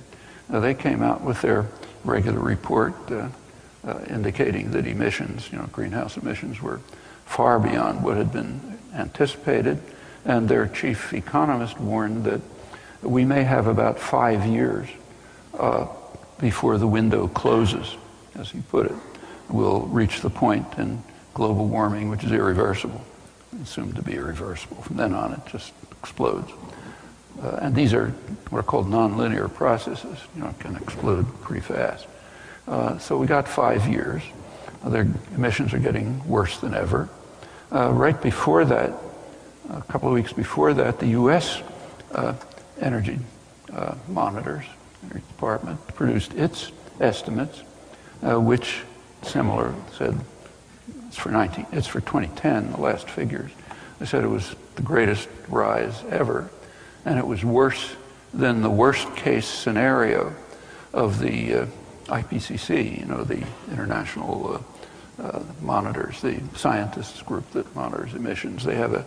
They came out with their regular report indicating that emissions, greenhouse emissions, were far beyond what had been anticipated. And their chief economist warned that we may have about 5 years before the window closes, as he put it. We'll reach the point in global warming which is irreversible, assumed to be irreversible. From then on, it just explodes. And these are what are called nonlinear processes. It can explode pretty fast. So we got 5 years. Their emissions are getting worse than ever. Right before that, a couple of weeks before that, the U.S. Energy Monitors, Energy Department, produced its estimates, which similar said it's for 2010, the last figures. They said it was the greatest rise ever, and it was worse than the worst case scenario of the IPCC, the international monitors, the scientists group that monitors emissions. They have a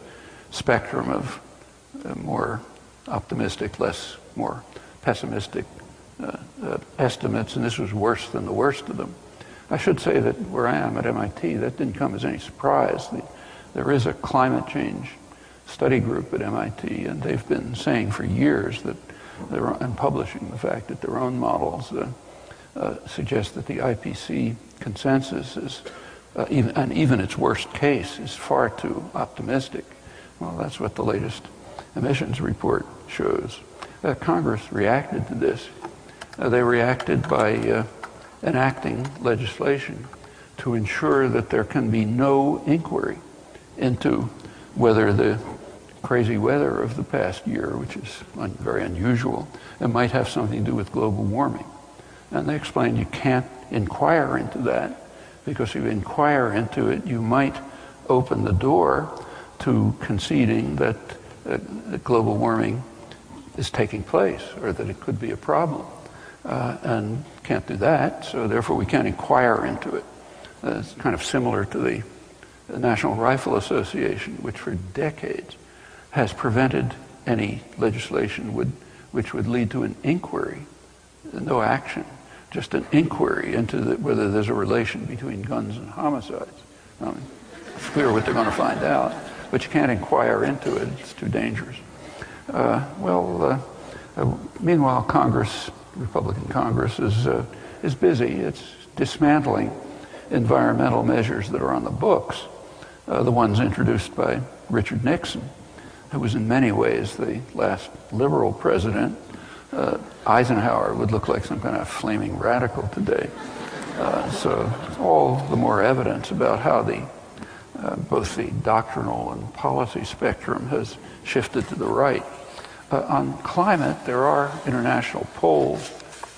spectrum of more optimistic, more pessimistic estimates, and this was worse than the worst of them. I should say that where I am at MIT, that didn't come as any surprise. There is a climate change study group at MIT, and they've been saying for years that and publishing the fact that their own models suggest that the IPCC consensus is, even its worst case, is far too optimistic. Well, that's what the latest emissions report shows. Congress reacted to this. They reacted by enacting legislation to ensure that there can be no inquiry into whether the crazy weather of the past year, which is very unusual, it might have something to do with global warming. And they explained you can't inquire into that, because if you inquire into it, you might open the door to conceding that global warming is taking place, or that it could be a problem. And can't do that, so therefore we can't inquire into it. It's kind of similar to the National Rifle Association, which for decades has prevented any legislation which would lead to an inquiry, no action, just an inquiry into whether there's a relation between guns and homicides. It's clear what they're going to find out, but you can't inquire into it. It's too dangerous. Meanwhile, Republican Congress is busy. It's dismantling environmental measures that are on the books, the ones introduced by Richard Nixon, who was in many ways the last liberal president. Eisenhower would look like some kind of flaming radical today. So all the more evidence about how both the doctrinal and policy spectrum has shifted to the right. On climate, there are international polls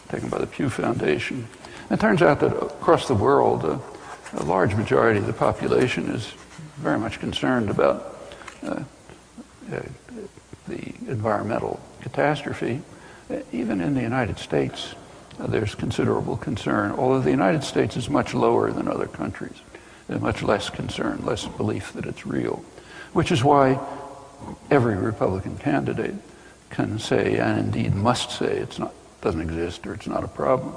taken by the Pew Foundation. It turns out that across the world, a large majority of the population is very much concerned about the environmental catastrophe. Even in the United States, there's considerable concern, although the United States is much lower than other countries. There's much less concern, less belief that it's real, which is why every Republican candidate can say, and indeed must say, doesn't exist or it's not a problem,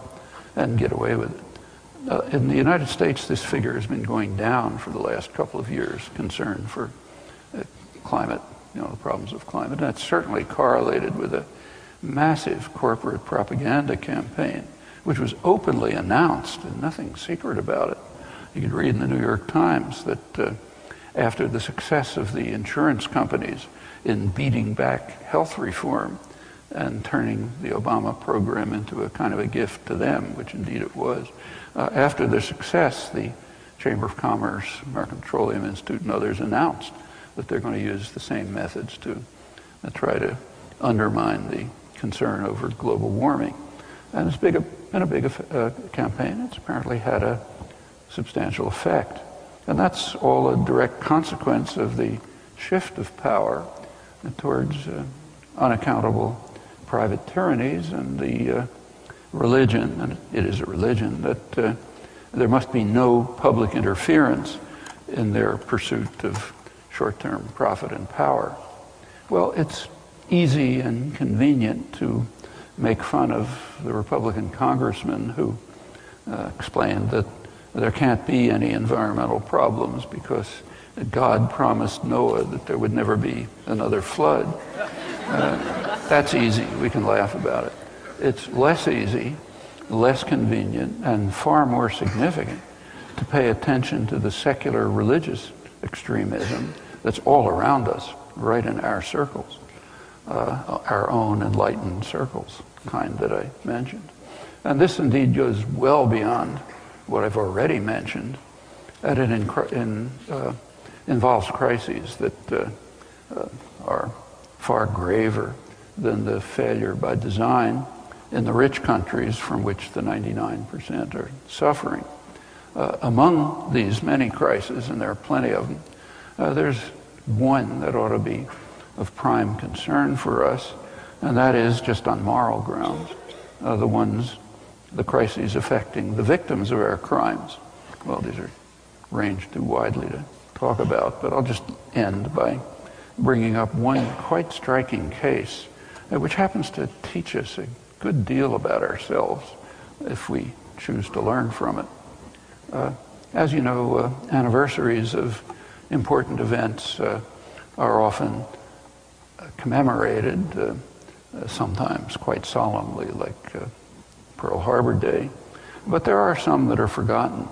and get away with it. In the United States, this figure has been going down for the last couple of years, concern for climate, the problems of climate. And that's certainly correlated with a massive corporate propaganda campaign, which was openly announced and nothing secret about it. You could read in the New York Times that after the success of the insurance companies in beating back health reform and turning the Obama program into a kind of a gift to them, which indeed it was, after their success, the Chamber of Commerce, American Petroleum Institute, and others announced that they're going to use the same methods to try to undermine the concern over global warming. And it's been a big campaign. It's apparently had a substantial effect. And that's all a direct consequence of the shift of power towards unaccountable private tyrannies and the religion, and it is a religion, that there must be no public interference in their pursuit of short-term profit and power. Well, it's easy and convenient to make fun of the Republican congressman who explained that there can't be any environmental problems because God promised Noah that there would never be another flood. That's easy. We can laugh about it. It's less easy, less convenient, and far more significant to pay attention to the secular religious extremism that's all around us, right in our circles, our own enlightened circles, the kind that I mentioned. And this indeed goes well beyond what I've already mentioned, and it involves crises that are far graver than the failure by design in the rich countries from which the 99% are suffering. Among these many crises, and there are plenty of them, there's one that ought to be of prime concern for us, and that is just on moral grounds, the crises affecting the victims of our crimes. Well, these are ranged too widely to talk about, but I'll just end by bringing up one quite striking case, which happens to teach us a good deal about ourselves if we choose to learn from it. As you know, anniversaries of important events are often commemorated, sometimes quite solemnly, like Pearl Harbor Day. But there are some that are forgotten,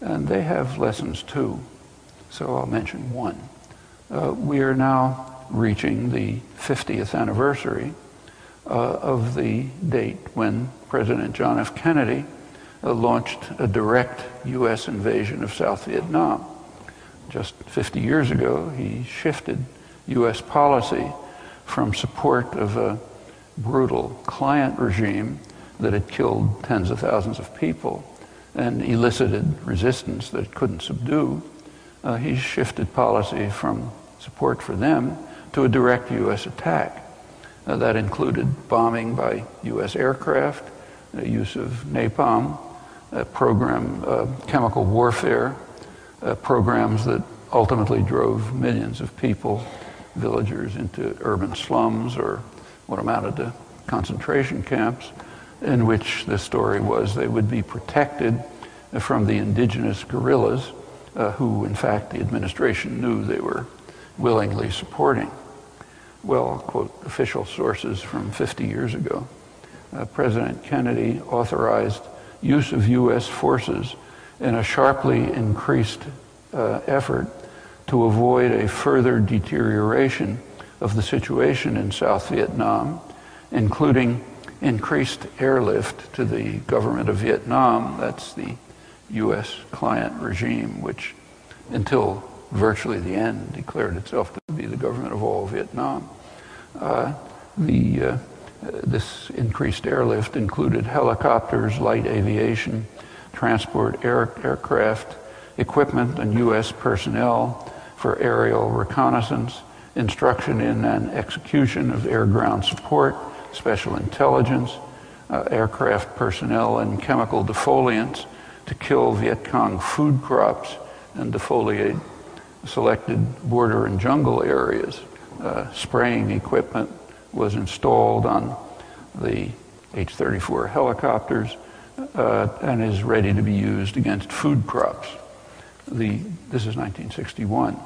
and they have lessons too. So I'll mention one. We are now reaching the 50th anniversary of the date when President John F. Kennedy launched a direct U.S. invasion of South Vietnam. Just 50 years ago, he shifted U.S. policy from support of a brutal client regime that had killed tens of thousands of people and elicited resistance that it couldn't subdue. He shifted policy from support for them to a direct U.S. attack. That included bombing by U.S. aircraft, use of napalm, chemical warfare, programs that ultimately drove millions of people, villagers, into urban slums or what amounted to concentration camps, in which the story was they would be protected from the indigenous guerrillas, who, in fact, the administration knew they were willingly supporting. Well, I'll quote official sources from 50 years ago. President Kennedy authorized use of U.S. forces in a sharply increased effort to avoid a further deterioration of the situation in South Vietnam, including increased airlift to the government of Vietnam. That's the U.S. client regime, which until virtually the end declared itself to be the government of all Vietnam. This increased airlift included helicopters, light aviation, transport aircraft, equipment, and U.S. personnel for aerial reconnaissance, instruction in and execution of air-ground support, special intelligence, aircraft personnel, and chemical defoliants to kill Viet Cong food crops and defoliate selected border and jungle areas. Spraying equipment was installed on the H-34 helicopters and is ready to be used against food crops. This is 1961,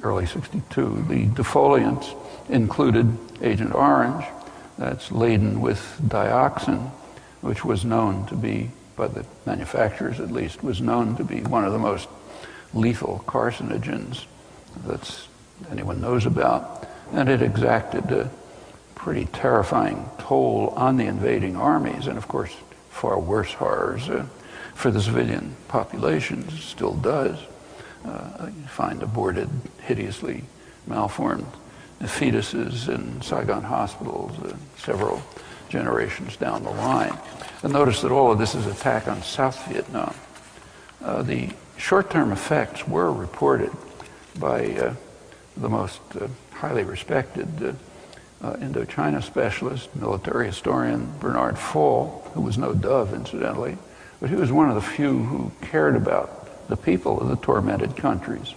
early 62. The defoliants included Agent Orange, that's laden with dioxin, which was known to be, by the manufacturers at least, was known to be one of the most lethal carcinogens that anyone knows about. And it exacted a pretty terrifying toll on the invading armies, and of course, far worse horrors for the civilian population. It still does. You find aborted, hideously malformed fetuses in Saigon hospitals several generations down the line. And notice that all of this is an attack on South Vietnam. The short-term effects were reported by the most highly respected Indochina specialist, military historian Bernard Fall, who was no dove, incidentally, but he was one of the few who cared about the people of the tormented countries.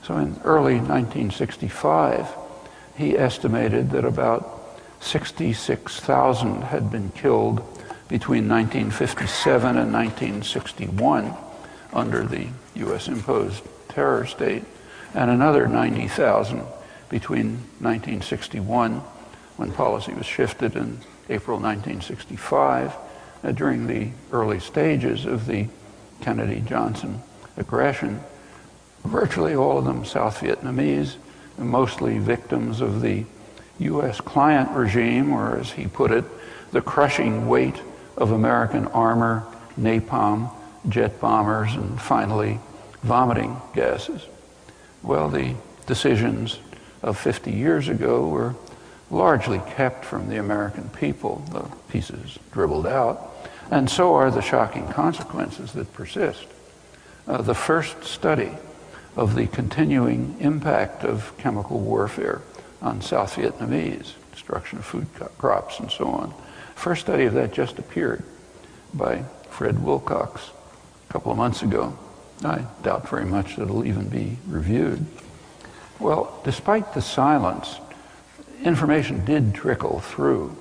So in early 1965, he estimated that about 66,000 had been killed between 1957 and 1961 under the U.S.-imposed terror state, and another 90,000 between 1961, when policy was shifted, in April 1965, during the early stages of the Kennedy-Johnson aggression. Virtually all of them South Vietnamese, mostly victims of the U.S. client regime, or as he put it, the crushing weight of American armor, napalm, jet bombers, and finally vomiting gases. Well, the decisions of 50 years ago were largely kept from the American people, the pieces dribbled out, and so are the shocking consequences that persist. The first study of the continuing impact of chemical warfare on South Vietnamese, destruction of food crops and so on. First study of that just appeared by Fred Wilcox a couple of months ago. I doubt very much that it'll even be reviewed. Well, despite the silence, information did trickle through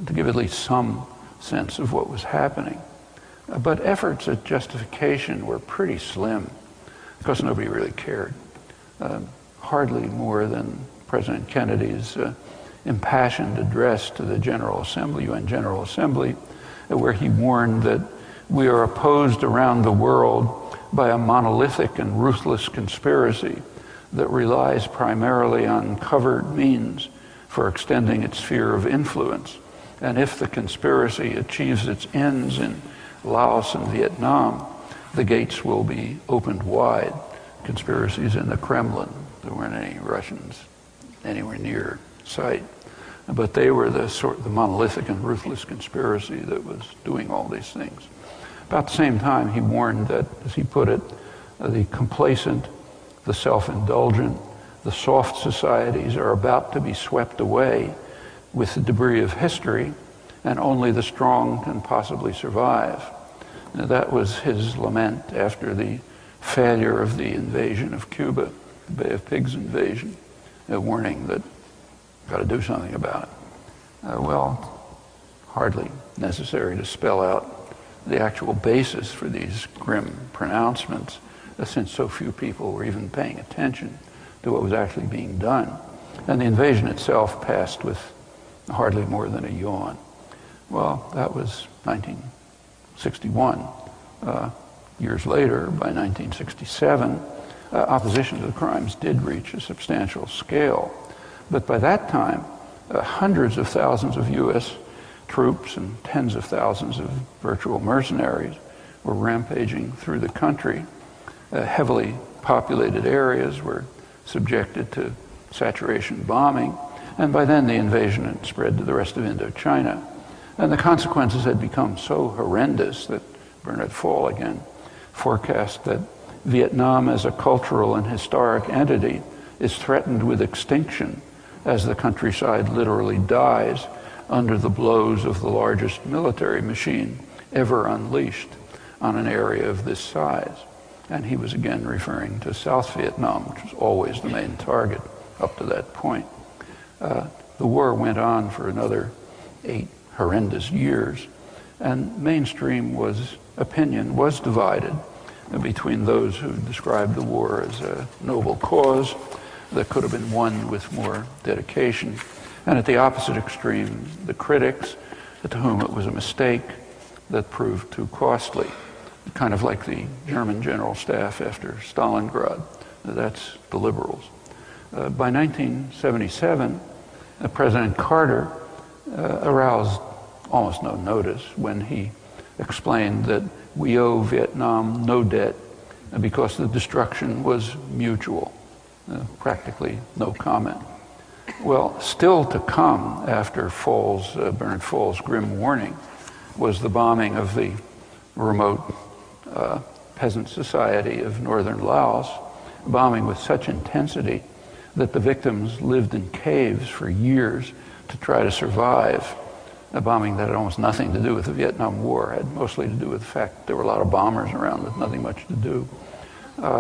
to give at least some sense of what was happening. But efforts at justification were pretty slim because nobody really cared. Hardly more than President Kennedy's impassioned address to the General Assembly, UN General Assembly, where he warned that we are opposed around the world by a monolithic and ruthless conspiracy that relies primarily on covert means for extending its sphere of influence. And if the conspiracy achieves its ends in Laos and Vietnam, the gates will be opened wide. Conspiracies in the Kremlin. There weren't any Russians anywhere near sight. But they were the monolithic and ruthless conspiracy that was doing all these things. About the same time, he warned that, as he put it, the complacent, the self-indulgent, the soft societies are about to be swept away with the debris of history, and only the strong can possibly survive. Now, that was his lament after the failure of the invasion of Cuba, the Bay of Pigs invasion, a warning that got to do something about it. Well, hardly necessary to spell out the actual basis for these grim pronouncements, since so few people were even paying attention to what was actually being done. And the invasion itself passed with hardly more than a yawn. Well, that was 1961. Years later, by 1967, opposition to the crimes did reach a substantial scale. But by that time, hundreds of thousands of U.S. troops and tens of thousands of virtual mercenaries were rampaging through the country. Heavily populated areas were subjected to saturation bombing, and by then the invasion had spread to the rest of Indochina. And the consequences had become so horrendous that Bernard Fall again forecast that Vietnam as a cultural and historic entity is threatened with extinction as the countryside literally dies under the blows of the largest military machine ever unleashed on an area of this size. And he was again referring to South Vietnam, which was always the main target up to that point. The war went on for another 8 horrendous years, and mainstream opinion was divided between those who described the war as a noble cause that could have been won with more dedication, and at the opposite extreme, the critics to whom it was a mistake that proved too costly, kind of like the German general staff after Stalingrad. That's the liberals. By 1977, President Carter aroused almost no notice when he explained that we owe Vietnam no debt because the destruction was mutual. Practically no comment. Well, still to come after Bernard Fall's grim warning was the bombing of the remote peasant society of northern Laos, bombing with such intensity that the victims lived in caves for years to try to survive. A bombing that had almost nothing to do with the Vietnam War, had mostly to do with the fact that there were a lot of bombers around with nothing much to do.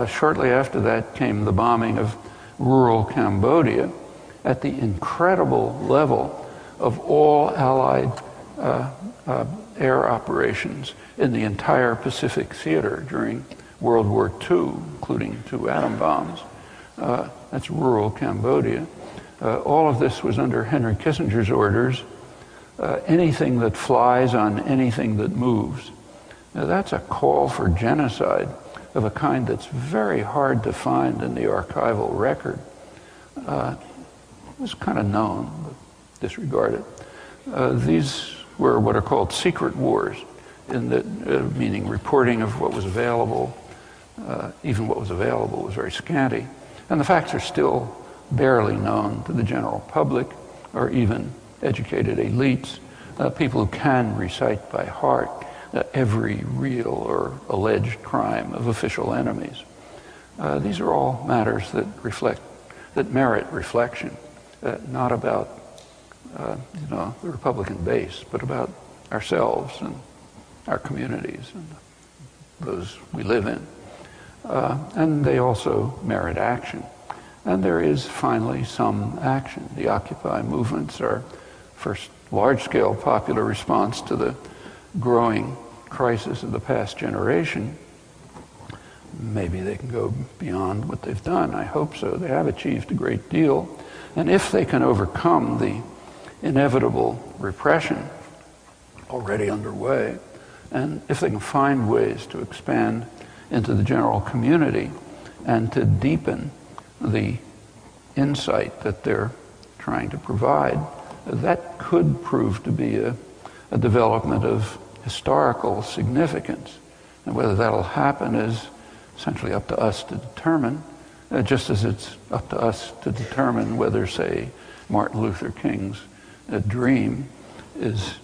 Shortly after that came the bombing of rural Cambodia at the incredible level of all Allied air operations in the entire Pacific theater during World War II, including 2 atom bombs. That's rural Cambodia. All of this was under Henry Kissinger's orders. Anything that flies on anything that moves. Now, that's a call for genocide of a kind that's very hard to find in the archival record. It was kind of known, but disregarded. These were what are called secret wars. meaning reporting of what was available, even what was available was very scanty. And the facts are still barely known to the general public or even educated elites, people who can recite by heart every real or alleged crime of official enemies. These are all matters that merit reflection, not about the Republican base, but about ourselves and our communities and those we live in. And they also merit action. And there is finally some action. The Occupy movements are first large-scale popular response to the growing crisis of the past generation. Maybe they can go beyond what they've done. I hope so. They have achieved a great deal. And if they can overcome the inevitable repression already underway, and if they can find ways to expand into the general community and to deepen the insight that they're trying to provide, that could prove to be a development of historical significance. And whether that'll happen is essentially up to us to determine, just as it's up to us to determine whether, say, Martin Luther King's dream is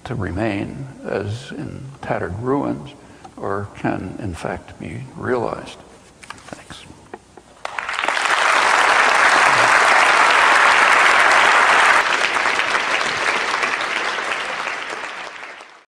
to remain as in tattered ruins or can in fact be realized.